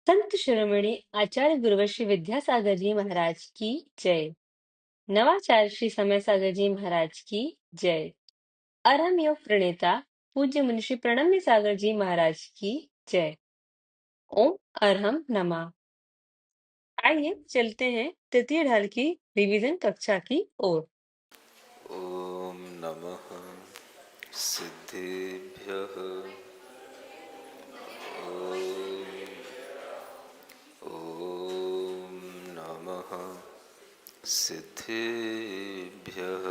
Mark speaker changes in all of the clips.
Speaker 1: संत शिरोमणि आचार्य गुरुवर विद्यासागर जी महाराज की जय। नवाचार्य श्री समय सागर जी महाराज की जय। अरहम योग प्रणेता पूज्य मुनिषि प्रणम्य सागर जी महाराज की जय। ओम अरहम नमः। आइए चलते हैं तृतीय ढाल की रिवीजन कक्षा की ओर।
Speaker 2: ओम नमः सिद्धेभ्यः। ओम नमः सिद्धेभ्यः।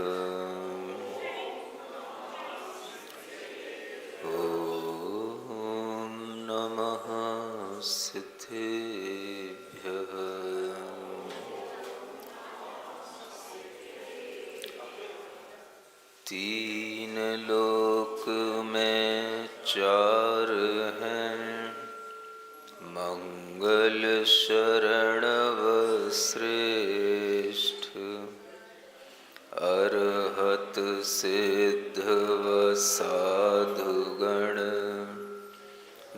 Speaker 2: ओम नमः सिद्धेभ्यः। तीन लोक में चार हैं, मंगल शरणव श्रेष्ठ। अरहत सिद्ध व साधुगण,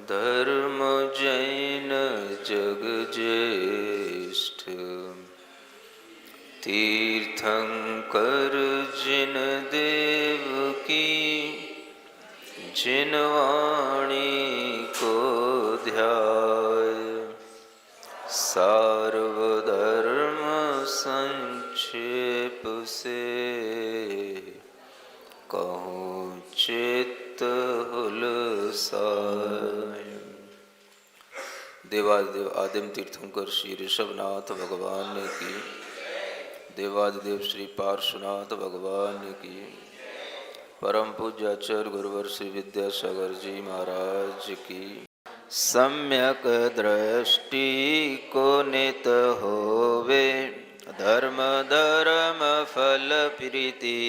Speaker 2: धर्म जैन जग ज्येष्ठ। तीर्थंकर जिन देव की, जिन वाणी को ध्याय। सार्वधर्म संक्षेप से, कहूँ चित्त हुलसाय। देवादिदेव आदिम तीर्थंकर श्री ऋषभनाथ भगवान की, देवादिदेव श्री पार्श्वनाथ भगवान की, परम पूज्य आचार्य गुरुवर श्री विद्यासागर जी महाराज की। सम्यक दृष्टि को नित होवे, धर्म धर्म फल प्रीति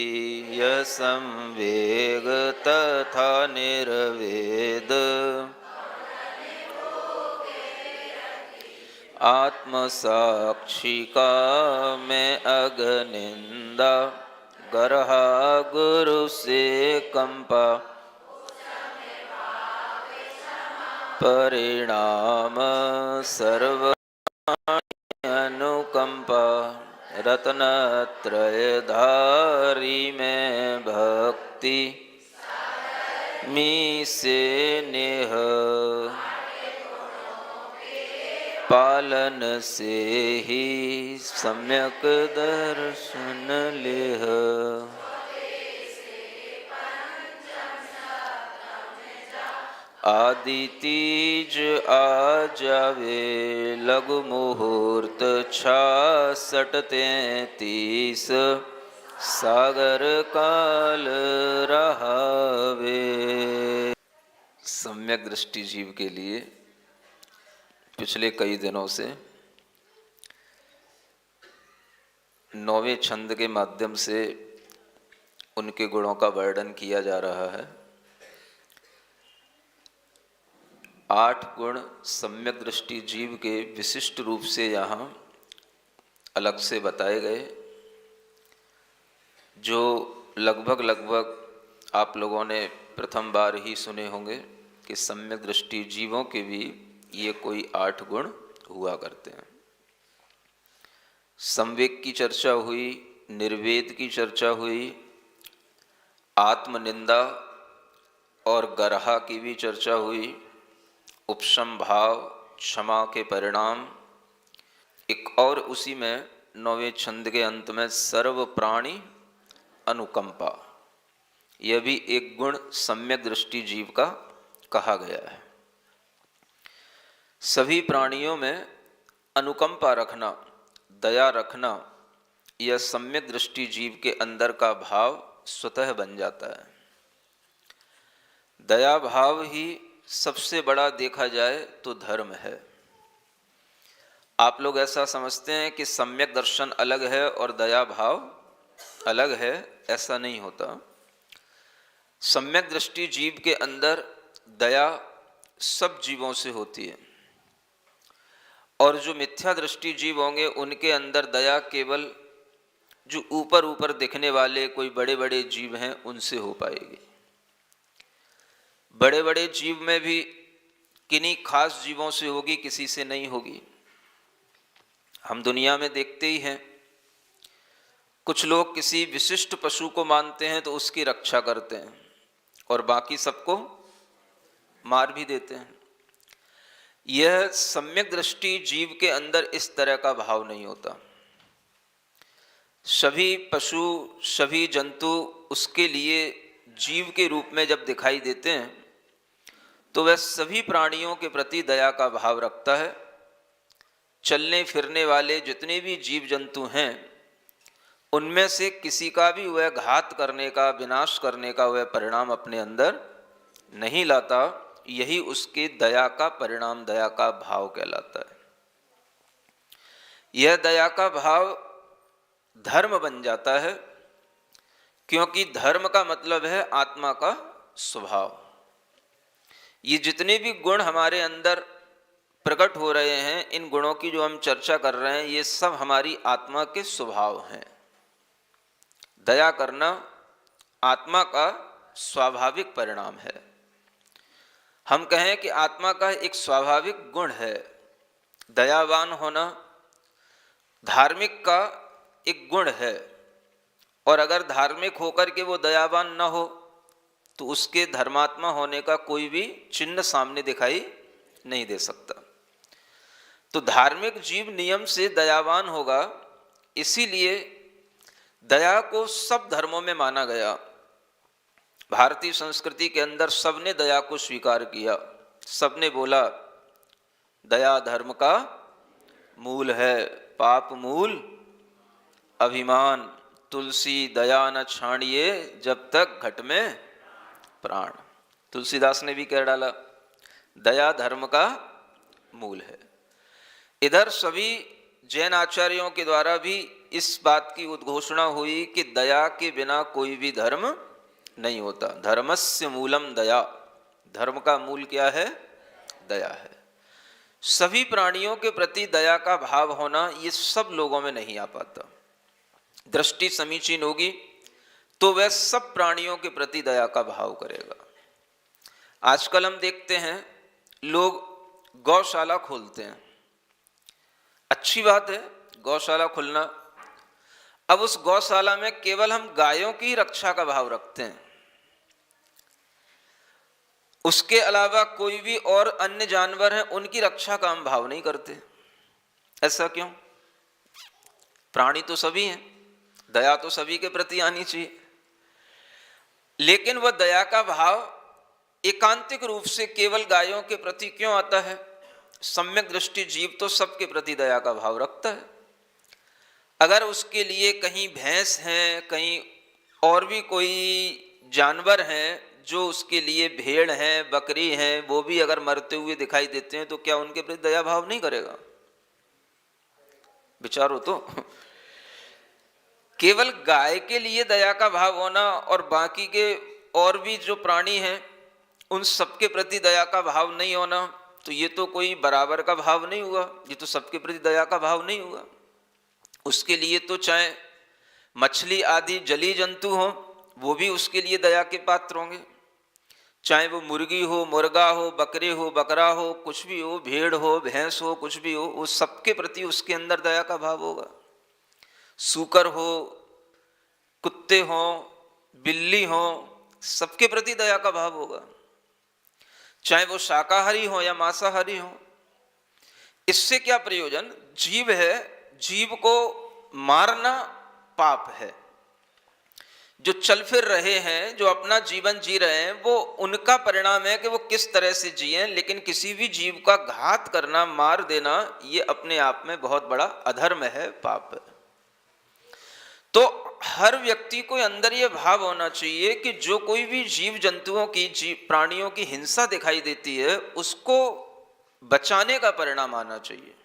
Speaker 2: यह संवेग तथा निर्वेद। आत्म साक्षी का मैं अगनिंदा, गरहा गुरु से कंपा। परिणाम सर्व अनुकंपा, रत्नत्रयधारी में भक्ति मी से नेह। पालन से ही सम्यक दर्शन लेह। आदि तीज आ जावे, लघु मुहूर्त 66-33। सागर काल रहावे। सम्यक दृष्टि जीव के लिए पिछले कई दिनों से 9वें छंद के माध्यम से उनके गुणों का वर्णन किया जा रहा है। 8 गुण सम्यक दृष्टि जीव के विशिष्ट रूप से यहाँ अलग से बताए गए, जो लगभग आप लोगों ने प्रथम बार ही सुने होंगे कि सम्यक दृष्टि जीवों के भी ये कोई 8 गुण हुआ करते हैं। संवेग की चर्चा हुई, निर्वेद की चर्चा हुई, आत्मनिंदा और गरहा की भी चर्चा हुई, उपशम भाव, क्षमा के परिणाम। एक और उसी में 9वें छंद के अंत में सर्व प्राणी अनुकंपा, यह भी एक गुण सम्यक दृष्टि जीव का कहा गया है। सभी प्राणियों में अनुकंपा रखना, दया रखना, यह सम्यक दृष्टि जीव के अंदर का भाव स्वतः बन जाता है। दया भाव ही सबसे बड़ा देखा जाए तो धर्म है। आप लोग ऐसा समझते हैं कि सम्यक दर्शन अलग है और दया भाव अलग है, ऐसा नहीं होता। सम्यक दृष्टि जीव के अंदर दया सब जीवों से होती है, और जो मिथ्या दृष्टि जीव होंगे उनके अंदर दया केवल जो ऊपर ऊपर दिखने वाले कोई बड़े बड़े जीव हैं उनसे हो पाएगी। बड़े बड़े जीव में भी किन्हीं खास जीवों से होगी, किसी से नहीं होगी। हम दुनिया में देखते ही हैं, कुछ लोग किसी विशिष्ट पशु को मानते हैं तो उसकी रक्षा करते हैं और बाकी सबको मार भी देते हैं। यह सम्यक दृष्टि जीव के अंदर इस तरह का भाव नहीं होता। सभी पशु, सभी जंतु उसके लिए जीव के रूप में जब दिखाई देते हैं तो वह सभी प्राणियों के प्रति दया का भाव रखता है। चलने फिरने वाले जितने भी जीव जंतु हैं, उनमें से किसी का भी वह घात करने का, विनाश करने का वह परिणाम अपने अंदर नहीं लाता। यही उसके दया का परिणाम, दया का भाव कहलाता है। यह दया का भाव धर्म बन जाता है, क्योंकि धर्म का मतलब है आत्मा का स्वभाव। ये जितने भी गुण हमारे अंदर प्रकट हो रहे हैं, इन गुणों की जो हम चर्चा कर रहे हैं, ये सब हमारी आत्मा के स्वभाव हैं। दया करना आत्मा का स्वाभाविक परिणाम है। हम कहें कि आत्मा का एक स्वाभाविक गुण है दयावान होना, धार्मिक का एक गुण है। और अगर धार्मिक होकर के वो दयावान न हो तो उसके धर्मात्मा होने का कोई भी चिन्ह सामने दिखाई नहीं दे सकता। तो धार्मिक जीव नियम से दयावान होगा, इसीलिए दया को सब धर्मों में माना गया। भारतीय संस्कृति के अंदर सबने दया को स्वीकार किया। सबने बोला दया धर्म का मूल है, पाप मूल अभिमान, तुलसी दया न छाड़िए जब तक घट में प्राण। तुलसीदास ने भी कह डाला दया धर्म का मूल है। इधर सभी जैन आचार्यों के द्वारा भी इस बात की उद्घोषणा हुई कि दया के बिना कोई भी धर्म नहीं होता। धर्मस्य मूलम दया, धर्म का मूल क्या है? दया है। सभी प्राणियों के प्रति दया का भाव होना ये सब लोगों में नहीं आ पाता। दृष्टि समीचीन होगी तो वह सब प्राणियों के प्रति दया का भाव करेगा। आजकल हम देखते हैं लोग गौशाला खोलते हैं, अच्छी बात है गौशाला खुलना। अब उस गौशाला में केवल हम गायों की रक्षा का भाव रखते हैं, उसके अलावा कोई भी और अन्य जानवर हैं उनकी रक्षा का हम भाव नहीं करते। ऐसा क्यों? प्राणी तो सभी हैं, दया तो सभी के प्रति आनी चाहिए, लेकिन वह दया का भाव एकांतिक रूप से केवल गायों के प्रति क्यों आता है? सम्यक दृष्टि जीव तो सबके प्रति दया का भाव रखता है। अगर उसके लिए कहीं भैंस हैं, कहीं और भी कोई जानवर हैं जो उसके लिए भेड़ हैं, बकरी हैं, वो भी अगर मरते हुए दिखाई देते हैं तो क्या उनके प्रति दया भाव नहीं करेगा? विचारो तो। केवल गाय के लिए दया का भाव होना और बाकी के और भी जो प्राणी हैं उन सबके प्रति दया का भाव नहीं होना, तो ये तो कोई बराबर का भाव नहीं हुआ, ये तो सबके प्रति दया का भाव नहीं हुआ। उसके लिए तो चाहे मछली आदि जलीय जंतु हो वो भी उसके लिए दया के पात्र होंगे, चाहे वो मुर्गी हो, मुर्गा हो, बकरे हो, बकरा हो, कुछ भी हो, भेड़ हो, भैंस हो, कुछ भी हो, वो सबके प्रति उसके अंदर दया का भाव होगा। सूकर हो, कुत्ते हो, बिल्ली हो, सबके प्रति दया का भाव होगा, चाहे वो शाकाहारी हो या मांसाहारी हो। इससे क्या प्रयोजन? जीव है, जीव को मारना पाप है। जो चल फिर रहे हैं, जो अपना जीवन जी रहे हैं, वो उनका परिणाम है कि वो किस तरह से जिए, लेकिन किसी भी जीव का घात करना, मार देना, ये अपने आप में बहुत बड़ा अधर्म है, पाप है। तो हर व्यक्ति को अंदर ये भाव होना चाहिए कि जो कोई भी जीव जंतुओं की, प्राणियों की हिंसा दिखाई देती है उसको बचाने का परिणाम आना चाहिए।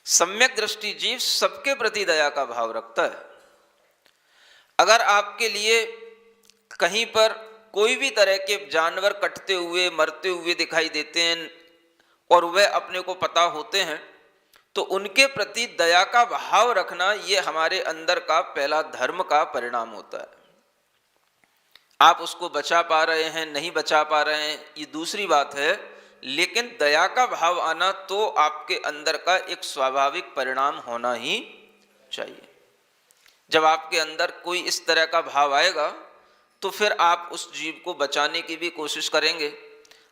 Speaker 2: सम्यक दृष्टि जीव सबके प्रति दया का भाव रखता है। अगर आपके लिए कहीं पर कोई भी तरह के जानवर कटते हुए, मरते हुए दिखाई देते हैं और वह अपने को पता होते हैं, तो उनके प्रति दया का भाव रखना ये हमारे अंदर का पहला धर्म का परिणाम होता है। आप उसको बचा पा रहे हैं, नहीं बचा पा रहे हैं, ये दूसरी बात है, लेकिन दया का भाव आना तो आपके अंदर का एक स्वाभाविक परिणाम होना ही चाहिए। जब आपके अंदर कोई इस तरह का भाव आएगा तो फिर आप उस जीव को बचाने की भी कोशिश करेंगे।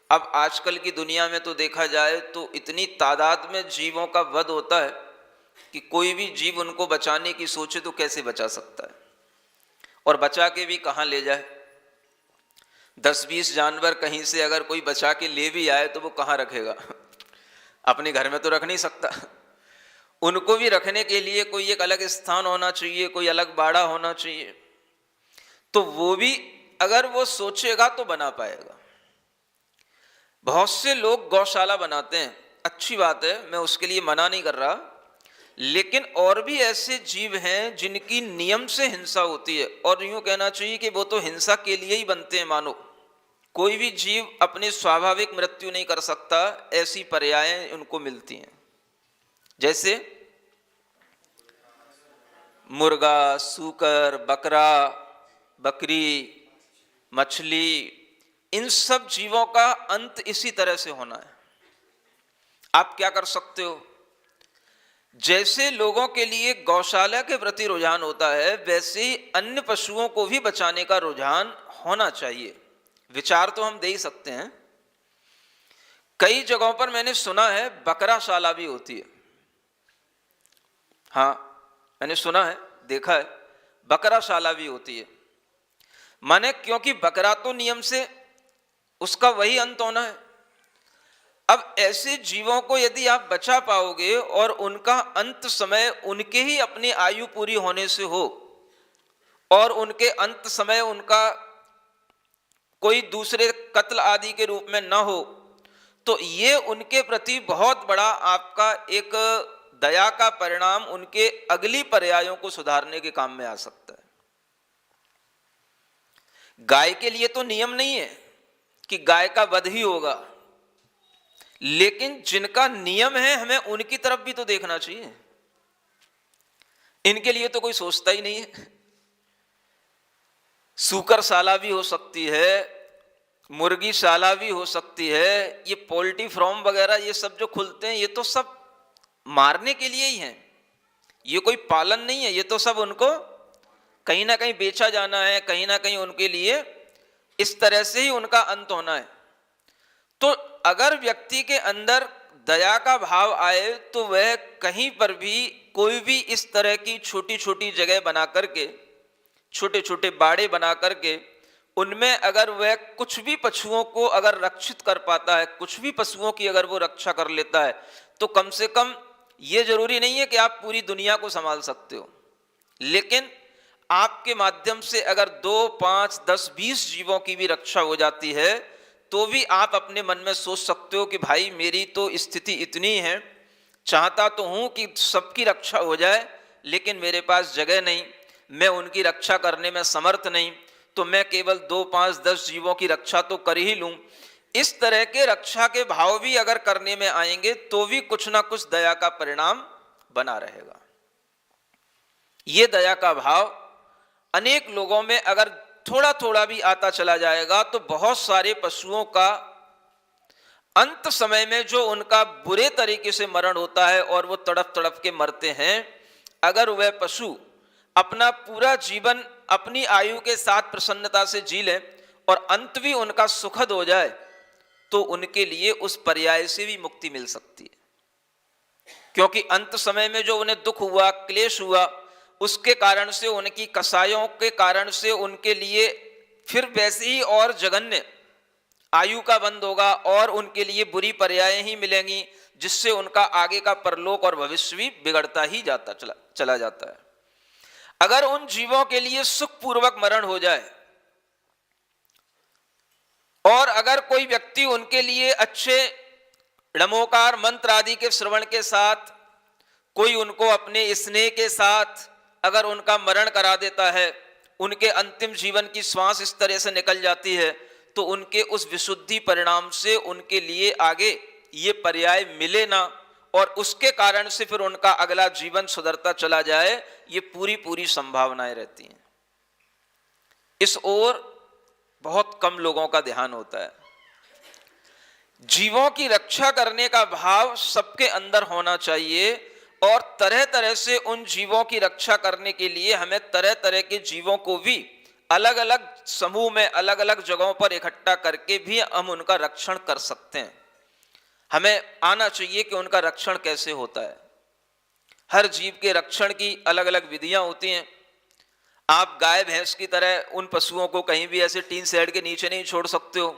Speaker 2: अब आजकल की दुनिया में तो देखा जाए तो इतनी तादाद में जीवों का वध होता है कि कोई भी जीव उनको बचाने की सोचे तो कैसे बचा सकता है, और बचा के भी कहाँ ले जाए। 10-20 जानवर कहीं से अगर कोई बचा के ले भी आए तो वो कहाँ रखेगा? अपने घर में तो रख नहीं सकता। उनको भी रखने के लिए कोई एक अलग स्थान होना चाहिए, कोई अलग बाड़ा होना चाहिए। तो वो भी अगर वो सोचेगा तो बना पाएगा। बहुत से लोग गौशाला बनाते हैं, अच्छी बात है, मैं उसके लिए मना नहीं कर रहा, लेकिन और भी ऐसे जीव हैं जिनकी नियम से हिंसा होती है, और यूं कहना चाहिए कि वो तो हिंसा के लिए ही बनते हैं। मानो कोई भी जीव अपनी स्वाभाविक मृत्यु नहीं कर सकता, ऐसी पर्यायें उनको मिलती हैं। जैसे मुर्गा, सूकर, बकरा, बकरी, मछली, इन सब जीवों का अंत इसी तरह से होना है। आप क्या कर सकते हो? जैसे लोगों के लिए गौशाला के प्रति रुझान होता है, वैसे ही अन्य पशुओं को भी बचाने का रुझान होना चाहिए। विचार तो हम दे ही सकते हैं। कई जगहों पर मैंने सुना है बकराशाला भी होती है। हाँ, मैंने सुना है, देखा है, बकराशाला भी होती है। माने क्योंकि बकरा तो नियम से उसका वही अंत होना है। अब ऐसे जीवों को यदि आप बचा पाओगे और उनका अंत समय उनके ही अपनी आयु पूरी होने से हो, और उनके अंत समय उनका कोई दूसरे कत्ल आदि के रूप में न हो, तो ये उनके प्रति बहुत बड़ा आपका एक दया का परिणाम उनके अगली पर्यायों को सुधारने के काम में आ सकता है। गाय के लिए तो नियम नहीं है कि गाय का वध ही होगा, लेकिन जिनका नियम है हमें उनकी तरफ भी तो देखना चाहिए। इनके लिए तो कोई सोचता ही नहीं है। सूकरशाला भी हो सकती है, मुर्गीशाला भी हो सकती है, ये पोल्ट्री फार्म वगैरह ये सब जो खुलते हैं, ये तो सब मारने के लिए ही हैं। ये कोई पालन नहीं है, ये तो सब उनको कहीं ना कहीं बेचा जाना है, कहीं ना कहीं उनके लिए इस तरह से ही उनका अंत होना है। तो अगर व्यक्ति के अंदर दया का भाव आए तो वह कहीं पर भी कोई भी इस तरह की छोटी छोटी जगह बना करके, छोटे छोटे बाड़े बना करके, उनमें अगर वह कुछ भी पशुओं को अगर रक्षित कर पाता है, कुछ भी पशुओं की अगर वो रक्षा कर लेता है, तो कम से कम ये जरूरी नहीं है कि आप पूरी दुनिया को संभाल सकते हो, लेकिन आपके माध्यम से अगर 2, 5, 10, 20 जीवों की भी रक्षा हो जाती है, तो भी आप अपने मन में सोच सकते हो कि भाई मेरी तो स्थिति इतनी है, चाहता तो हूं कि सबकी रक्षा हो जाए, लेकिन मेरे पास जगह नहीं, मैं उनकी रक्षा करने में समर्थ नहीं, तो मैं केवल 2, 5, 10 जीवों की रक्षा तो कर ही लूं। इस तरह के रक्षा के भाव भी अगर करने में आएंगे तो भी कुछ ना कुछ दया का परिणाम बना रहेगा। ये दया का भाव अनेक लोगों में अगर थोड़ा थोड़ा भी आता चला जाएगा तो बहुत सारे पशुओं का अंत समय में जो उनका बुरे तरीके से मरण होता है और वो तड़प तड़प के मरते हैं, अगर वह पशु अपना पूरा जीवन अपनी आयु के साथ प्रसन्नता से जी ले और अंत भी उनका सुखद हो जाए, तो उनके लिए उस पर्याय से भी मुक्ति मिल सकती है। क्योंकि अंत समय में जो उन्हें दुख हुआ, क्लेश हुआ, उसके कारण से, उनकी कसायों के कारण से उनके लिए फिर वैसे ही और जघन्य आयु का बंद होगा और उनके लिए बुरी पर्यायें ही मिलेंगी, जिससे उनका आगे का परलोक और भविष्य भी बिगड़ता ही चला जाता है। अगर उन जीवों के लिए सुखपूर्वक मरण हो जाए और अगर कोई व्यक्ति उनके लिए अच्छे नमोकार मंत्र आदि के श्रवण के साथ, कोई उनको अपने स्नेह के साथ अगर उनका मरण करा देता है, उनके अंतिम जीवन की श्वास इस तरह से निकल जाती है, तो उनके उस विशुद्धि परिणाम से उनके लिए आगे ये पर्याय मिले ना और उसके कारण से फिर उनका अगला जीवन सुधरता चला जाए, ये पूरी पूरी संभावनाएं रहती हैं। इस ओर बहुत कम लोगों का ध्यान होता है। जीवों की रक्षा करने का भाव सबके अंदर होना चाहिए और तरह तरह से उन जीवों की रक्षा करने के लिए हमें तरह तरह के जीवों को भी अलग अलग समूह में अलग अलग जगहों पर इकट्ठा करके भी हम उनका रक्षण कर सकते हैं। हमें आना चाहिए कि उनका रक्षण कैसे होता है। हर जीव के रक्षण की अलग अलग विधियां होती हैं। आप गाय भैंस की तरह उन पशुओं को कहीं भी ऐसे टीन शेड के नीचे नहीं छोड़ सकते हो।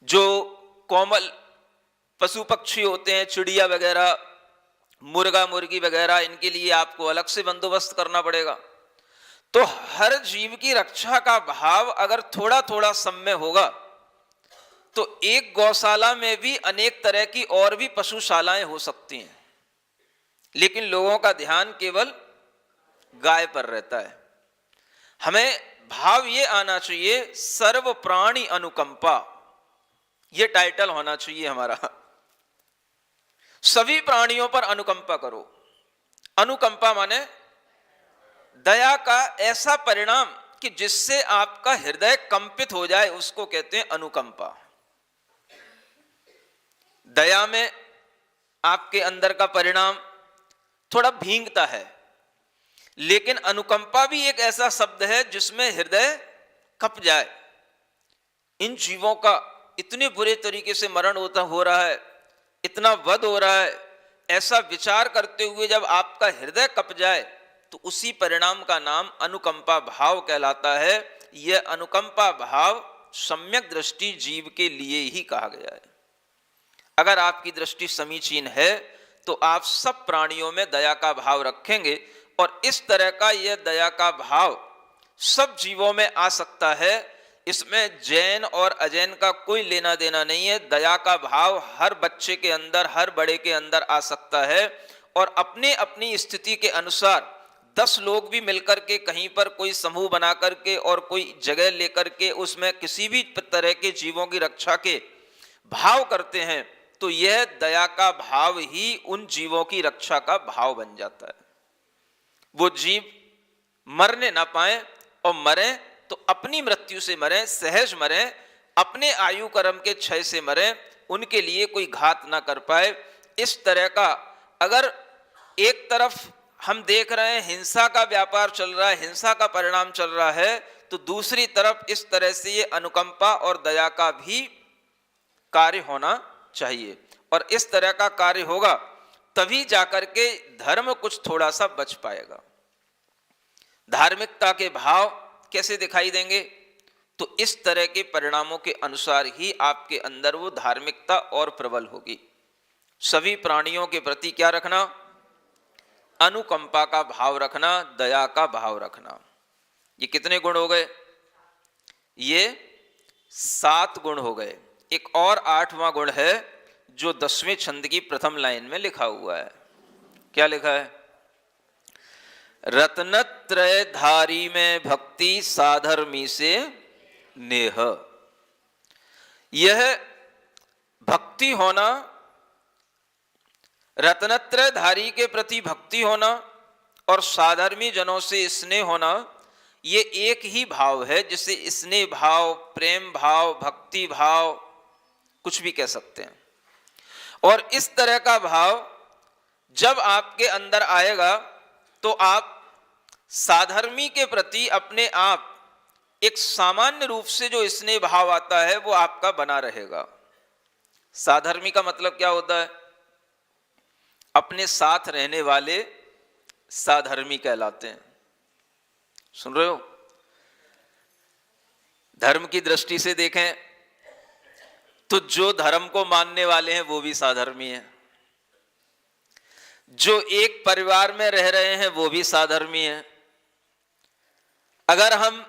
Speaker 2: जो कोमल पशु पक्षी होते हैं, चिड़िया वगैरह, मुर्गा मुर्गी वगैरह, इनके लिए आपको अलग से बंदोबस्त करना पड़ेगा। तो हर जीव की रक्षा का भाव अगर थोड़ा थोड़ा सम्य होगा तो एक गौशाला में भी अनेक तरह की और भी पशुशालाएं हो सकती हैं, लेकिन लोगों का ध्यान केवल गाय पर रहता है। हमें भाव ये आना चाहिए, सर्व प्राणी अनुकंपा, ये टाइटल होना चाहिए हमारा। सभी प्राणियों पर अनुकंपा करो। अनुकंपा माने दया का ऐसा परिणाम कि जिससे आपका हृदय कंपित हो जाए, उसको कहते हैं अनुकंपा। दया में आपके अंदर का परिणाम थोड़ा भींगता है, लेकिन अनुकंपा भी एक ऐसा शब्द है जिसमें हृदय कप जाए। इन जीवों का इतने बुरे तरीके से मरण हो रहा है, इतना वध हो रहा है, ऐसा विचार करते हुए जब आपका हृदय कप जाए तो उसी परिणाम का नाम अनुकंपा भाव कहलाता है। यह अनुकंपा भाव सम्यक दृष्टि जीव के लिए ही कहा गया है। अगर आपकी दृष्टि समीचीन है तो आप सब प्राणियों में दया का भाव रखेंगे और इस तरह का यह दया का भाव सब जीवों में आ सकता है। इसमें जैन और अजैन का कोई लेना देना नहीं है। दया का भाव हर बच्चे के अंदर, हर बड़े के अंदर आ सकता है और अपने अपनी स्थिति के अनुसार 10 लोग भी मिलकर के कहीं पर कोई समूह बना करके और कोई जगह लेकर के उसमें किसी भी तरह के जीवों की रक्षा के भाव करते हैं तो यह दया का भाव ही उन जीवों की रक्षा का भाव बन जाता है। वो जीव मरने ना पाए और मरे तो अपनी मृत्यु से मरे, सहज मरे, अपने आयु कर्म के क्षय से मरे, उनके लिए कोई घात ना कर पाए। इस तरह का अगर एक तरफ हम देख रहे हैं हिंसा का व्यापार चल रहा है, हिंसा का परिणाम चल रहा है, तो दूसरी तरफ इस तरह से ये अनुकंपा और दया का भी कार्य होना चाहिए। और इस तरह का कार्य होगा तभी जाकर के धर्म कुछ थोड़ा सा बच पाएगा। धार्मिकता के भाव कैसे दिखाई देंगे? तो इस तरह के परिणामों के अनुसार ही आपके अंदर वो धार्मिकता और प्रबल होगी। सभी प्राणियों के प्रति क्या रखना? अनुकंपा का भाव रखना, दया का भाव रखना। ये कितने गुण हो गए? ये 7 गुण हो गए। एक और 8वां गुण है जो 10वें छंद की प्रथम लाइन में लिखा हुआ है। क्या लिखा है? रत्नत्रय धारी में भक्ति साधर्मी से नेह। यह भक्ति होना, रत्नत्रय धारी के प्रति भक्ति होना और साधर्मी जनों से स्नेह होना, ये एक ही भाव है जिसे स्नेह भाव, प्रेम भाव, भक्ति भाव कुछ भी कह सकते हैं। और इस तरह का भाव जब आपके अंदर आएगा तो आप साधर्मी के प्रति अपने आप एक सामान्य रूप से जो स्नेह भाव आता है वो आपका बना रहेगा। साधर्मी का मतलब क्या होता है? अपने साथ रहने वाले साधर्मी कहलाते हैं। सुन रहे हो? धर्म की दृष्टि से देखें तो जो धर्म को मानने वाले हैं वो भी साधर्मी हैं, जो एक परिवार में रह रहे हैं वो भी साधर्मी हैं। अगर हम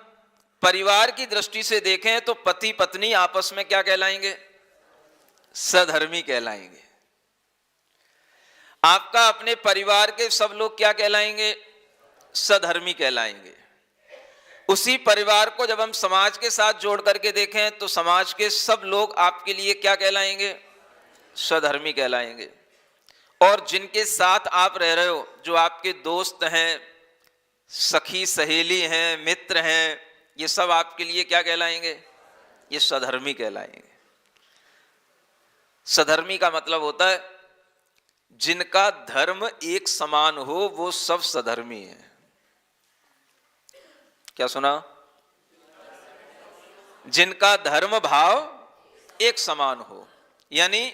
Speaker 2: परिवार की दृष्टि से देखें तो पति पत्नी आपस में क्या कहलाएंगे? सधर्मी कहलाएंगे। आपका अपने परिवार के सब लोग क्या कहलाएंगे? सधर्मी कहलाएंगे। उसी परिवार को जब हम समाज के साथ जोड़ करके देखें तो समाज के सब लोग आपके लिए क्या कहलाएंगे? सधर्मी कहलाएंगे। और जिनके साथ आप रह रहे हो, जो आपके दोस्त हैं, सखी सहेली हैं, मित्र हैं, ये सब आपके लिए क्या कहलाएंगे? ये सधर्मी कहलाएंगे। सधर्मी का मतलब होता है जिनका धर्म एक समान हो, वो सब सधर्मी है। क्या सुना? जिनका धर्म भाव एक समान हो, यानी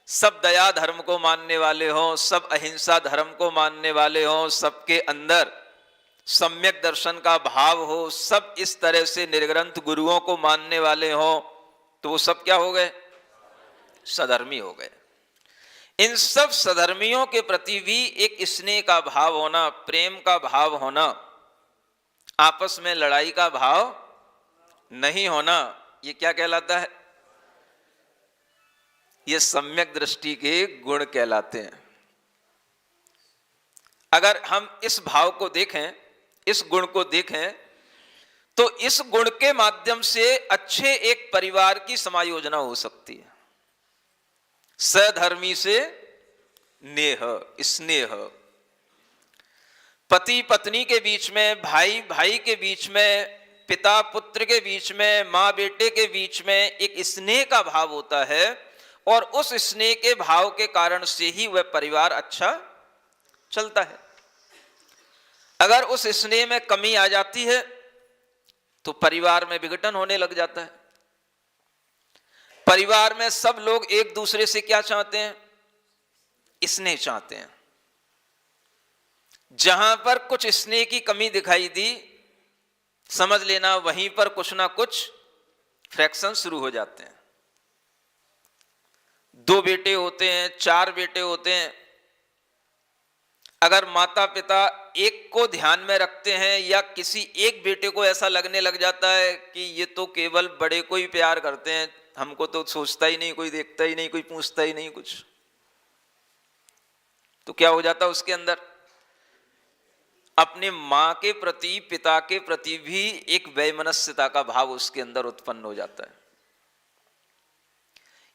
Speaker 2: सब दया धर्म को मानने वाले हों, सब अहिंसा धर्म को मानने वाले हों, सबके अंदर सम्यक दर्शन का भाव हो, सब इस तरह से निर्ग्रंथ गुरुओं को मानने वाले हों, तो वो सब क्या हो गए? सधर्मी हो गए। इन सब सधर्मियों के प्रति भी एक स्नेह का भाव होना, प्रेम का भाव होना, आपस में लड़ाई का भाव नहीं होना, ये क्या कहलाता है? ये सम्यक दृष्टि के गुण कहलाते हैं। अगर हम इस भाव को देखें, इस गुण को देखें, तो इस गुण के माध्यम से अच्छे एक परिवार की समायोजना हो सकती है। सधर्मी से नेह, स्नेह, पति पत्नी के बीच में, भाई भाई के बीच में, पिता पुत्र के बीच में, माँ बेटे के बीच में एक स्नेह का भाव होता है, और उस स्नेह के भाव के कारण से ही वह परिवार अच्छा चलता है। अगर उस स्नेह में कमी आ जाती है तो परिवार में विघटन होने लग जाता है। परिवार में सब लोग एक दूसरे से क्या चाहते हैं? स्नेह चाहते हैं। जहां पर कुछ स्नेह की कमी दिखाई दी, समझ लेना वहीं पर कुछ ना कुछ फ्रैक्शन शुरू हो जाते हैं। 2 बेटे होते हैं, 4 बेटे होते हैं, अगर माता पिता एक को ध्यान में रखते हैं या किसी एक बेटे को ऐसा लगने लग जाता है कि ये तो केवल बड़े को ही प्यार करते हैं, हमको तो सोचता ही नहीं, कोई देखता ही नहीं, कोई पूछता ही नहीं कुछ, तो क्या हो जाता है उसके अंदर? अपने मां के प्रति, पिता के प्रति भी एक वैमनस्यता का भाव उसके अंदर उत्पन्न हो जाता है।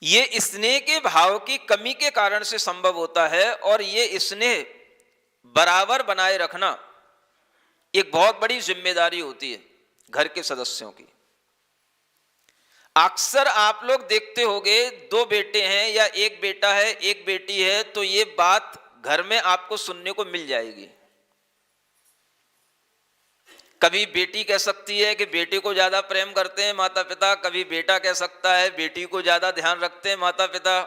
Speaker 2: ये स्नेह के भाव की कमी के कारण से संभव होता है, और ये स्नेह बराबर बनाए रखना एक बहुत बड़ी जिम्मेदारी होती है घर के सदस्यों की। अक्सर आप लोग देखते होंगे 2 बेटे हैं या 1 बेटा है, 1 बेटी है, तो ये बात घर में आपको सुनने को मिल जाएगी। कभी बेटी कह सकती है कि बेटे को ज्यादा प्रेम करते हैं माता पिता, कभी बेटा कह सकता है बेटी को ज्यादा ध्यान रखते हैं माता पिता।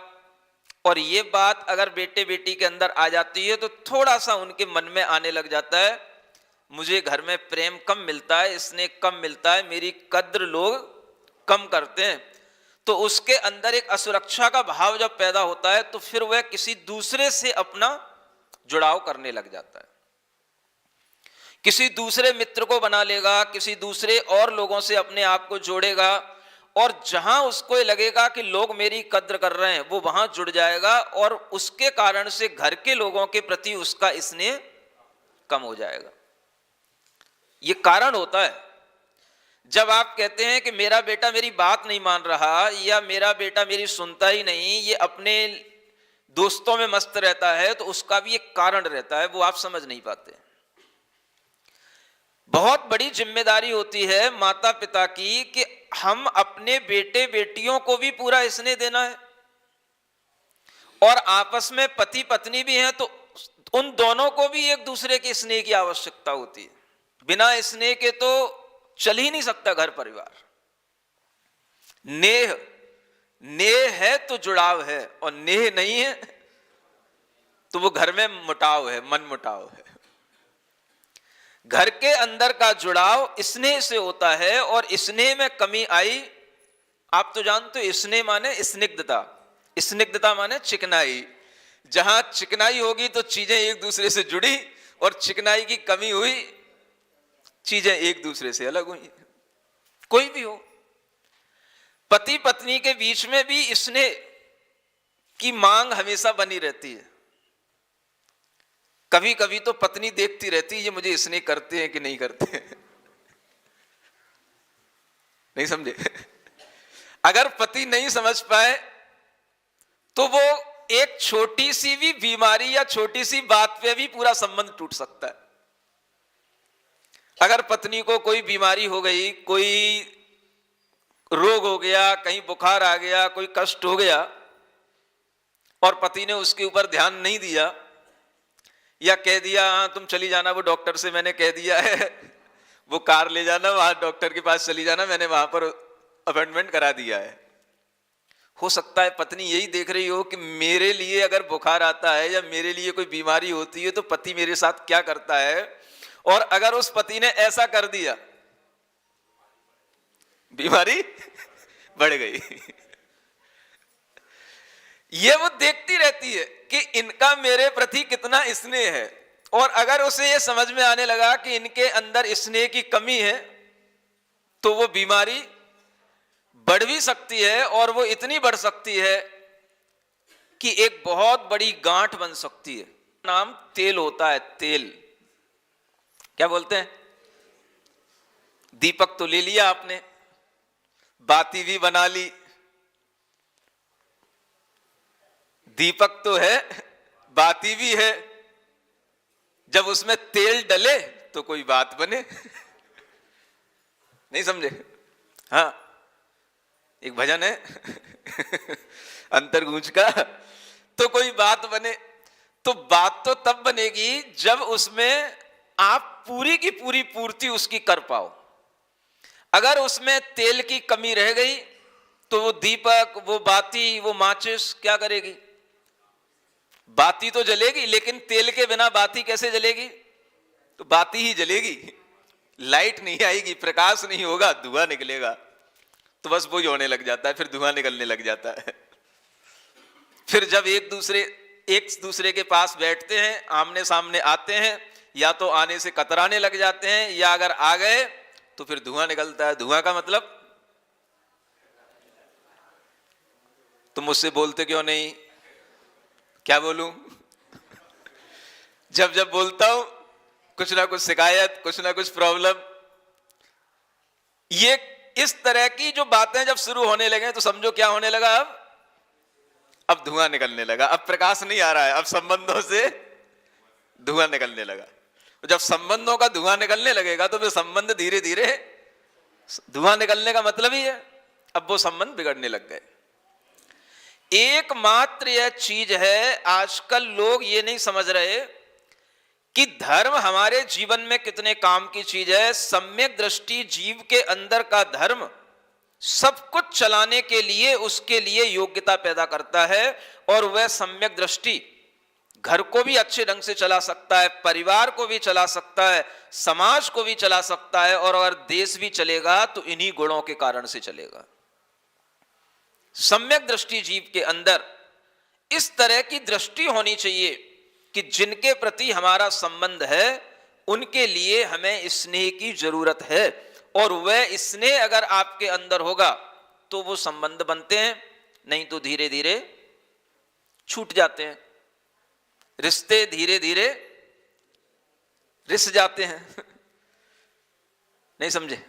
Speaker 2: और ये बात अगर बेटे बेटी के अंदर आ जाती है तो थोड़ा सा उनके मन में आने लग जाता है, मुझे घर में प्रेम कम मिलता है, स्नेह कम मिलता है, मेरी कद्र लोग कम करते हैं। तो उसके अंदर एक असुरक्षा का भाव जब पैदा होता है तो फिर वह किसी दूसरे से अपना जुड़ाव करने लग जाता है, किसी दूसरे मित्र को बना लेगा, किसी दूसरे और लोगों से अपने आप को जोड़ेगा, और जहां उसको लगेगा कि लोग मेरी कद्र कर रहे हैं वो वहां जुड़ जाएगा, और उसके कारण से घर के लोगों के प्रति उसका स्नेह कम हो जाएगा। ये कारण होता है। जब आप कहते हैं कि मेरा बेटा मेरी बात नहीं मान रहा, या मेरा बेटा मेरी सुनता ही नहीं, ये अपने दोस्तों में मस्त रहता है, तो उसका भी एक कारण रहता है, वो आप समझ नहीं पाते। बहुत बड़ी जिम्मेदारी होती है माता पिता की कि हम अपने बेटे बेटियों को भी पूरा स्नेह देना है, और आपस में पति पत्नी भी हैं तो उन दोनों को भी एक दूसरे के स्नेह की आवश्यकता होती है। बिना स्नेह के तो चल ही नहीं सकता घर परिवार। नेह, नेह है तो जुड़ाव है, और नेह नहीं है तो वो घर में मुटाव है, मन मुटाव है। घर के अंदर का जुड़ाव स्नेह से होता है, और स्नेह में कमी आई, आप तो जानते हो स्नेह माने स्निग्धता, स्निग्धता माने चिकनाई। जहां चिकनाई होगी तो चीजें एक दूसरे से जुड़ी, और चिकनाई की कमी हुई चीजें एक दूसरे से अलग हुई। कोई भी हो, पति पत्नी के बीच में भी स्नेह की मांग हमेशा बनी रहती है। कभी कभी तो पत्नी देखती रहती है ये मुझे स्नेह करते हैं कि नहीं करते हैं। नहीं समझे? अगर पति नहीं समझ पाए तो वो एक छोटी सी भी बीमारी या छोटी सी बात पे भी पूरा संबंध टूट सकता है। अगर पत्नी को कोई बीमारी हो गई, कोई रोग हो गया, कहीं बुखार आ गया, कोई कष्ट हो गया, और पति ने उसके ऊपर ध्यान नहीं दिया या कह दिया हाँ तुम चली जाना, वो डॉक्टर से मैंने कह दिया है, वो कार ले जाना, वहां डॉक्टर के पास चली जाना, मैंने वहां पर अपॉइंटमेंट करा दिया है। हो सकता है पत्नी यही देख रही हो कि मेरे लिए अगर बुखार आता है या मेरे लिए कोई बीमारी होती है तो पति मेरे साथ क्या करता है, और अगर उस पति ने ऐसा कर दिया, बीमारी बढ़ गई। ये वो देखती रहती है कि इनका मेरे प्रति कितना स्नेह है, और अगर उसे ये समझ में आने लगा कि इनके अंदर स्नेह की कमी है तो वो बीमारी बढ़ भी सकती है, और वो इतनी बढ़ सकती है कि एक बहुत बड़ी गांठ बन सकती है। नाम तेल होता है, तेल। क्या बोलते हैं? दीपक तो ले लिया आपने, बाती भी बना ली, दीपक तो है, बाती भी है, जब उसमें तेल डले तो कोई बात बने। नहीं समझे? हाँ, एक भजन है अंतरगूंज का, तो कोई बात बने। तो बात तो तब बनेगी जब उसमें आप पूरी की पूरी पूर्ति उसकी कर पाओ। अगर उसमें तेल की कमी रह गई तो वो दीपक, वो बाती, वो माचिस क्या करेगी? बाती तो जलेगी, लेकिन तेल के बिना बाती कैसे जलेगी? तो बाती ही जलेगी, लाइट नहीं आएगी, प्रकाश नहीं होगा, धुआं निकलेगा। तो बस वही होने लग जाता है, फिर धुआं निकलने लग जाता है। फिर जब एक दूसरे के पास बैठते हैं, आमने सामने आते हैं, या तो आने से कतराने लग जाते हैं, या अगर आ गए तो फिर धुआं निकलता है। धुआं का मतलब, तुम मुझसे बोलते क्यों नहीं? क्या बोलूं? जब जब बोलता हूं कुछ ना कुछ शिकायत, कुछ ना कुछ प्रॉब्लम। ये इस तरह की जो बातें जब शुरू होने लगे तो समझो क्या होने लगा? अब धुआं निकलने लगा। अब प्रकाश नहीं आ रहा है, अब संबंधों से धुआं निकलने लगा। जब संबंधों का धुआं निकलने लगेगा तो फिर संबंध धीरे धीरे, धुआं निकलने का मतलब ही है अब वो संबंध बिगड़ने लग गए। एकमात्र यह चीज है, आजकल लोग ये नहीं समझ रहे कि धर्म हमारे जीवन में कितने काम की चीज है। सम्यक दृष्टि जीव के अंदर का धर्म सब कुछ चलाने के लिए उसके लिए योग्यता पैदा करता है, और वह सम्यक दृष्टि घर को भी अच्छे ढंग से चला सकता है, परिवार को भी चला सकता है, समाज को भी चला सकता है, और अगर देश भी चलेगा तो इन्हीं गुणों के कारण से चलेगा। सम्यक दृष्टि जीव के अंदर इस तरह की दृष्टि होनी चाहिए कि जिनके प्रति हमारा संबंध है उनके लिए हमें स्नेह की जरूरत है, और वह स्नेह अगर आपके अंदर होगा तो वो संबंध बनते हैं, नहीं तो धीरे धीरे छूट जाते हैं, रिश्ते धीरे धीरे रिस जाते हैं। नहीं समझे?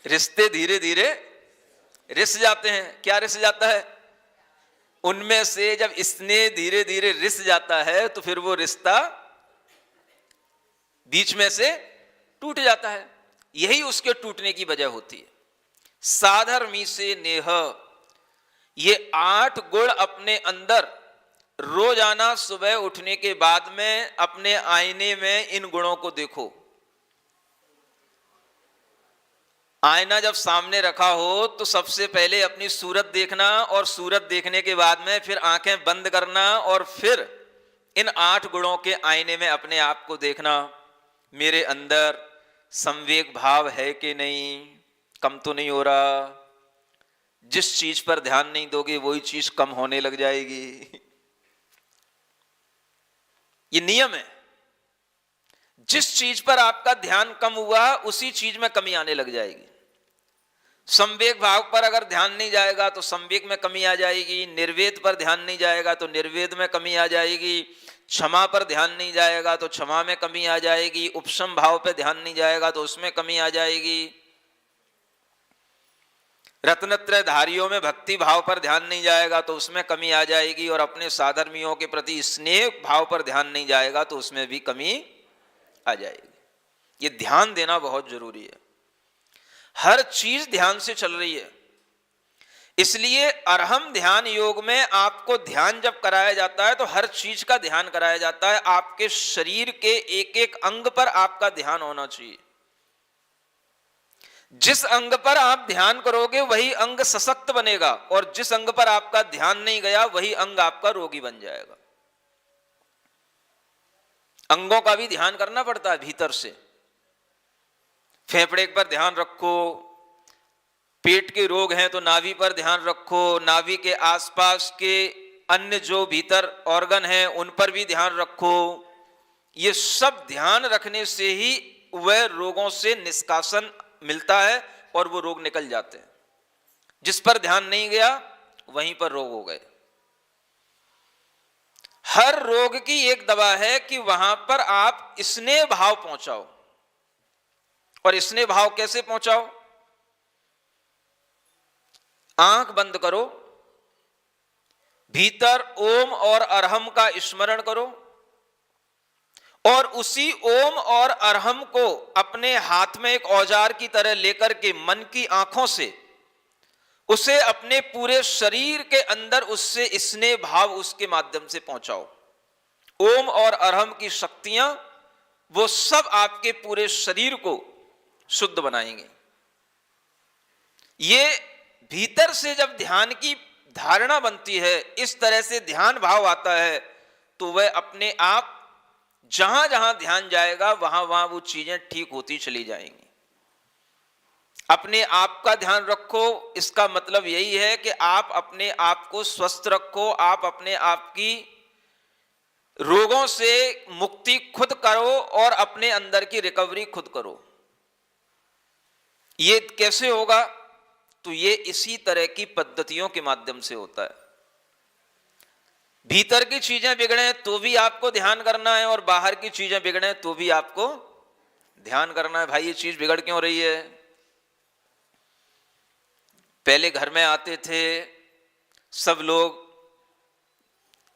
Speaker 2: रिश्ते धीरे धीरे रिस जाते हैं। क्या रिस जाता है? उनमें से जब स्नेह धीरे धीरे रिस जाता है तो फिर वो रिश्ता बीच में से टूट जाता है। यही उसके टूटने की वजह होती है। साधर्मी से नेह, ये 8 गुण अपने अंदर रोजाना सुबह उठने के बाद में अपने आईने में इन गुणों को देखो। आईना जब सामने रखा हो तो सबसे पहले अपनी सूरत देखना, और सूरत देखने के बाद में फिर आंखें बंद करना, और फिर इन 8 गुणों के आईने में अपने आप को देखना। मेरे अंदर संवेग भाव है कि नहीं, कम तो नहीं हो रहा। जिस चीज पर ध्यान नहीं दोगे वही चीज कम होने लग जाएगी। ये नियम है। जिस चीज पर आपका ध्यान कम हुआ उसी चीज में कमी आने लग जाएगी। संवेग भाव पर अगर ध्यान नहीं जाएगा तो संवेग में कमी आ जाएगी, निर्वेद पर ध्यान नहीं जाएगा तो निर्वेद में कमी आ जाएगी, क्षमा पर ध्यान नहीं जाएगा तो क्षमा में कमी आ जाएगी, उपशम भाव पर ध्यान नहीं जाएगा तो उसमें कमी आ जाएगी, रत्नत्रय धारियों में भक्ति भाव पर ध्यान नहीं जाएगा तो उसमें कमी आ जाएगी, और अपने साधर्मियों के प्रति स्नेह भाव पर ध्यान नहीं जाएगा तो उसमें भी कमी आ जाएगी। ये ध्यान देना बहुत जरूरी है। हर चीज ध्यान से चल रही है। इसलिए अरहम ध्यान योग में आपको ध्यान जब कराया जाता है तो हर चीज का ध्यान कराया जाता है। आपके शरीर के एक एक अंग पर आपका ध्यान होना चाहिए। जिस अंग पर आप ध्यान करोगे वही अंग सशक्त बनेगा, और जिस अंग पर आपका ध्यान नहीं गया वही अंग आपका रोगी बन जाएगा। अंगों का भी ध्यान करना पड़ता है भीतर से। फेफड़े पर ध्यान रखो, पेट के रोग हैं तो नाभि पर ध्यान रखो, नाभि के आसपास के अन्य जो भीतर ऑर्गन हैं उन पर भी ध्यान रखो। ये सब ध्यान रखने से ही वह रोगों से निष्कासन मिलता है और वो रोग निकल जाते हैं। जिस पर ध्यान नहीं गया वहीं पर रोग हो गए। हर रोग की एक दवा है कि वहां पर आप स्नेह भाव पहुंचाओ। और स्नेह भाव कैसे पहुंचाओ? आंख बंद करो, भीतर ओम और अरहम का स्मरण करो, और उसी ओम और अरहम को अपने हाथ में एक औजार की तरह लेकर के मन की आंखों से उसे अपने पूरे शरीर के अंदर उससे स्नेह भाव उसके माध्यम से पहुंचाओ। ओम और अरहम की शक्तियां वो सब आपके पूरे शरीर को शुद्ध बनाएंगे। ये भीतर से जब ध्यान की धारणा बनती है, इस तरह से ध्यान भाव आता है, तो वह अपने आप जहां जहां ध्यान जाएगा वहां वहां वो चीजें ठीक होती चली जाएंगी। अपने आप का ध्यान रखो, इसका मतलब यही है कि आप अपने आप को स्वस्थ रखो, आप अपने आप की रोगों से मुक्ति खुद करो और अपने अंदर की रिकवरी खुद करो। ये कैसे होगा? तो ये इसी तरह की पद्धतियों के माध्यम से होता है। भीतर की चीजें बिगड़े तो भी आपको ध्यान करना है, और बाहर की चीजें बिगड़े तो भी आपको ध्यान करना है। भाई ये चीज बिगड़ क्यों रही है? पहले घर में आते थे सब लोग,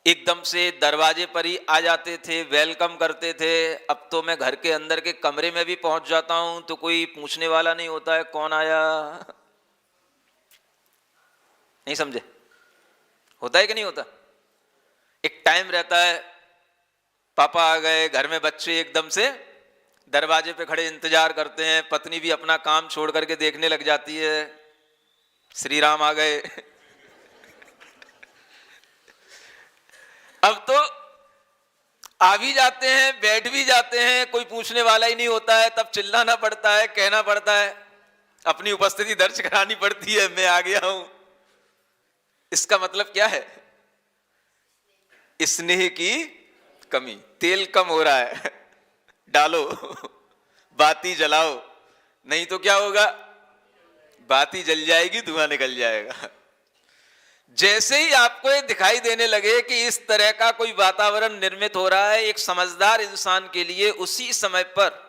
Speaker 2: एकदम से दरवाजे पर ही आ जाते थे, वेलकम करते थे। अब तो मैं घर के अंदर के कमरे में भी पहुंच जाता हूं तो कोई पूछने वाला नहीं होता है कौन आया। नहीं समझे? होता है कि नहीं होता? एक टाइम रहता है, पापा आ गए, घर में बच्चे एकदम से दरवाजे पे खड़े इंतजार करते हैं, पत्नी भी अपना काम छोड़ करके देखने लग जाती है, श्री राम आ गए। अब तो आ भी जाते हैं, बैठ भी जाते हैं, कोई पूछने वाला ही नहीं होता है। तब चिल्लाना पड़ता है, कहना पड़ता है, अपनी उपस्थिति दर्ज करानी पड़ती है, मैं आ गया हूं। इसका मतलब क्या है? स्नेह की कमी। तेल कम हो रहा है, डालो, बाती जलाओ, नहीं तो क्या होगा? बाती जल जाएगी, धुआं निकल जाएगा। जैसे ही आपको ये दिखाई देने लगे कि इस तरह का कोई वातावरण निर्मित हो रहा है एक समझदार इंसान के लिए, उसी समय पर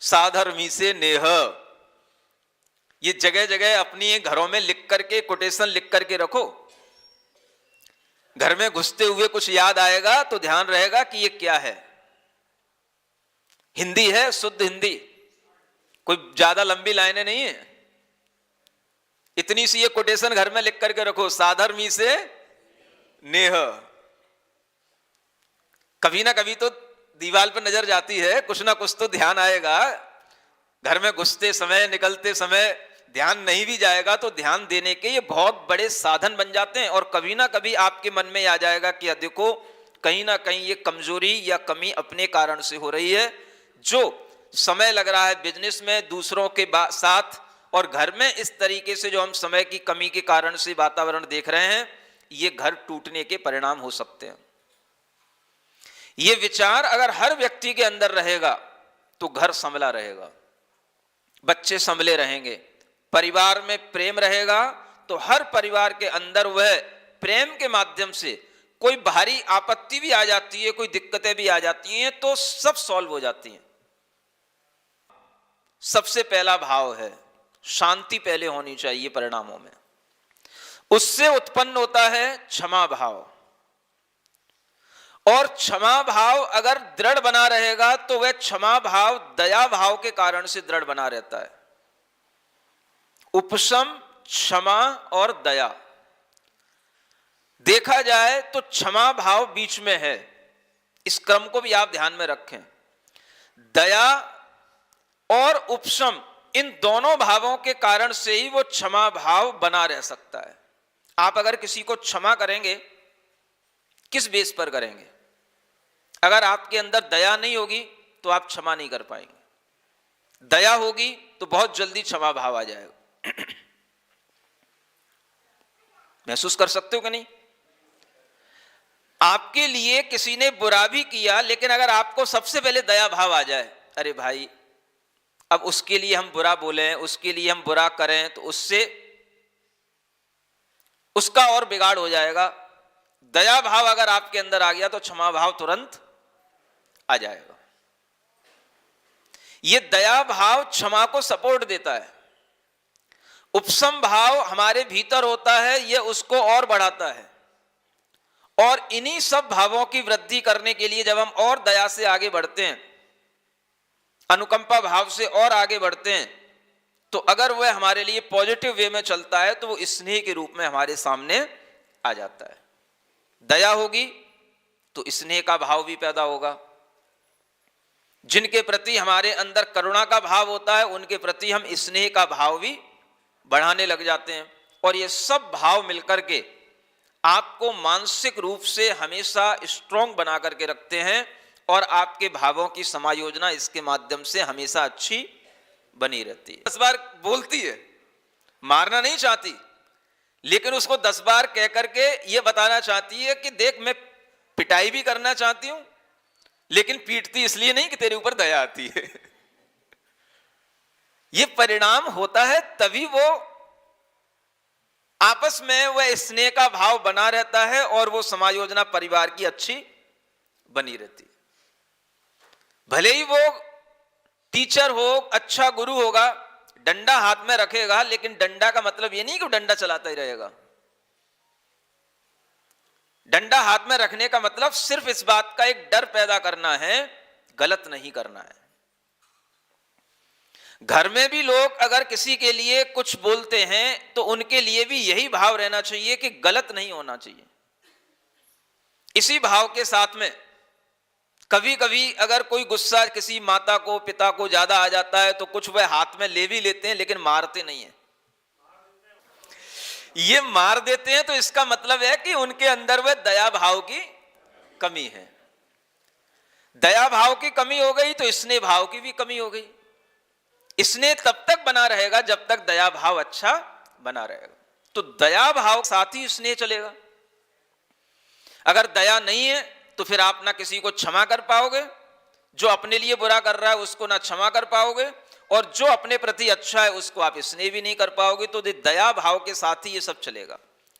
Speaker 2: साधर्मी से नेह, ये जगह जगह अपनी घरों में लिख करके, कोटेशन लिख करके रखो। घर में घुसते हुए कुछ याद आएगा तो ध्यान रहेगा कि ये क्या है। हिंदी है, शुद्ध हिंदी, कोई ज्यादा लंबी लाइनें नहीं है। इतनी सी ये कोटेशन घर में लिख करके रखो, साधर्मी से नेह। कभी ना कभी तो दीवार पर नजर जाती है, कुछ ना कुछ तो ध्यान आएगा। घर में घुसते समय, निकलते समय ध्यान नहीं भी जाएगा तो ध्यान देने के ये बहुत बड़े साधन बन जाते हैं। और कभी ना कभी आपके मन में आ जाएगा कि देखो, कहीं ना कहीं ये कमजोरी या कमी अपने कारण से हो रही है। जो समय लग रहा है बिजनेस में दूसरों के साथ, और घर में इस तरीके से जो हम समय की कमी के कारण से वातावरण देख रहे हैं, ये घर टूटने के परिणाम हो सकते हैं। ये विचार अगर हर व्यक्ति के अंदर रहेगा तो घर संभला रहेगा, बच्चे संभले रहेंगे, परिवार में प्रेम रहेगा तो हर परिवार के अंदर वह प्रेम के माध्यम से कोई भारी आपत्ति भी आ जाती है, कोई दिक्कतें भी आ जाती हैं तो सब सॉल्व हो जाती हैं। सबसे पहला भाव है शांति, पहले होनी चाहिए परिणामों में। उससे उत्पन्न होता है क्षमा भाव, और क्षमा भाव अगर दृढ़ बना रहेगा तो वह क्षमा भाव दया भाव के कारण से दृढ़ बना रहता है। उपशम क्षमा और दया। देखा जाए तो क्षमा भाव बीच में है, इस क्रम को भी आप ध्यान में रखें। दया और उपशम, इन दोनों भावों के कारण से ही वो क्षमा भाव बना रह सकता है। आप अगर किसी को क्षमा करेंगे, किस बेस पर करेंगे? अगर आपके अंदर दया नहीं होगी तो आप क्षमा नहीं कर पाएंगे। दया होगी तो बहुत जल्दी क्षमा भाव आ जाएगा। महसूस कर सकते हो कि नहीं? आपके लिए किसी ने बुरा भी किया, लेकिन अगर आपको सबसे पहले दया भाव आ जाए, अरे भाई अब उसके लिए हम बुरा बोलें, उसके लिए हम बुरा करें, तो उससे उसका और बिगाड़ हो जाएगा। दया भाव अगर आपके अंदर आ गया तो क्षमा भाव तुरंत आ जाएगा। यह दया भाव क्षमा को सपोर्ट देता है। उपशम भाव हमारे भीतर होता है, यह उसको और बढ़ाता है। और इन्हीं सब भावों की वृद्धि करने के लिए जब हम और दया से आगे बढ़ते हैं, अनुकंपा भाव से और आगे बढ़ते हैं, तो अगर वह हमारे लिए पॉजिटिव वे में चलता है तो वो स्नेह के रूप में हमारे सामने आ जाता है। दया होगी तो स्नेह का भाव भी पैदा होगा। जिनके प्रति हमारे अंदर करुणा का भाव होता है, उनके प्रति हम स्नेह का भाव भी बढ़ाने लग जाते हैं। और ये सब भाव मिलकर के आपको मानसिक रूप से हमेशा स्ट्रॉन्ग बना करके रखते हैं, और आपके भावों की समायोजना इसके माध्यम से हमेशा अच्छी बनी रहती है। 10 बार बोलती है, मारना नहीं चाहती, लेकिन उसको 10 बार कह करके ये बताना चाहती है कि देख मैं पिटाई भी करना चाहती हूं, लेकिन पीटती इसलिए नहीं कि तेरे ऊपर दया आती है। ये परिणाम होता है, तभी वो आपस में वह स्नेह का भाव बना रहता है और वो समायोजना परिवार की अच्छी बनी रहती है। भले ही वो टीचर हो, अच्छा गुरु होगा, डंडा हाथ में रखेगा, लेकिन डंडा का मतलब ये नहीं कि डंडा चलाता ही रहेगा। डंडा हाथ में रखने का मतलब सिर्फ इस बात का एक डर पैदा करना है, गलत नहीं करना है। घर में भी लोग अगर किसी के लिए कुछ बोलते हैं तो उनके लिए भी यही भाव रहना चाहिए कि गलत नहीं होना चाहिए। इसी भाव के साथ में कभी कभी अगर कोई गुस्सा किसी माता को, पिता को ज्यादा आ जाता है तो कुछ वह हाथ में ले भी लेते हैं, लेकिन मारते नहीं है। ये मार देते हैं तो इसका मतलब है कि उनके अंदर वह दया भाव की कमी है। दया भाव की कमी हो गई तो स्नेह भाव की भी कमी हो गई। स्नेह तब तक बना रहेगा जब तक दया भाव अच्छा बना रहेगा। तो दया भाव साथ ही स्नेह चलेगा। अगर दया नहीं है तो फिर आप ना किसी को क्षमा कर पाओगे, जो अपने लिए बुरा कर रहा है उसको ना क्षमा कर पाओगे, और जो अपने प्रति अच्छा है उसको आप स्नेह भी नहीं कर पाओगे। तो दया भाव के साथ ही ये सब चलेगा।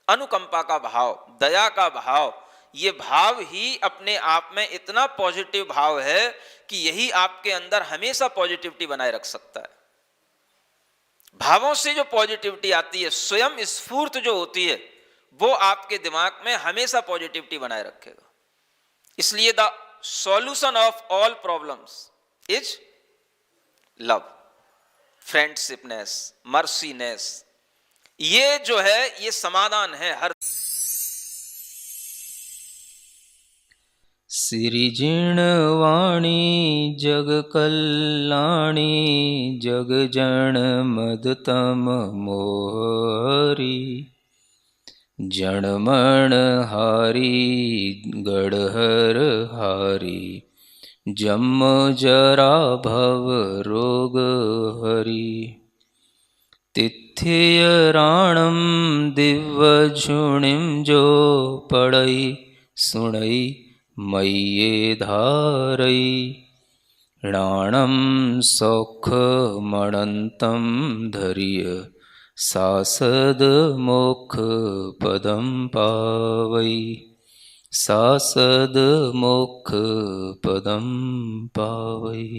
Speaker 2: अनुकंपा का भाव, दया का भाव, ये भाव ही अपने आप में इतना पॉजिटिव भाव है कि यही आपके अंदर हमेशा पॉजिटिविटी बनाए रख सकता है। भावों से जो पॉजिटिविटी आती है, स्वयं स्फूर्त जो होती है, वो आपके दिमाग में हमेशा पॉजिटिविटी बनाए रखेगा। इसलिए the solution of all problems is love, friendshipness, merciness. ये जो है ये समाधान है हर।
Speaker 3: सिरिजिणवाणी जग कल्याणी जग जन मदतम मोहरी जनमण हारी गढ़हर हारी जम जरा भव रोग हरि तिथ्य राणम दिव्य झुणिम जो पड़ई सुणई मय्ये धारई राणम सौख मणंतम धर्य सासद मोक्ष पदम पावई सासद मोक्ष पदम पावई।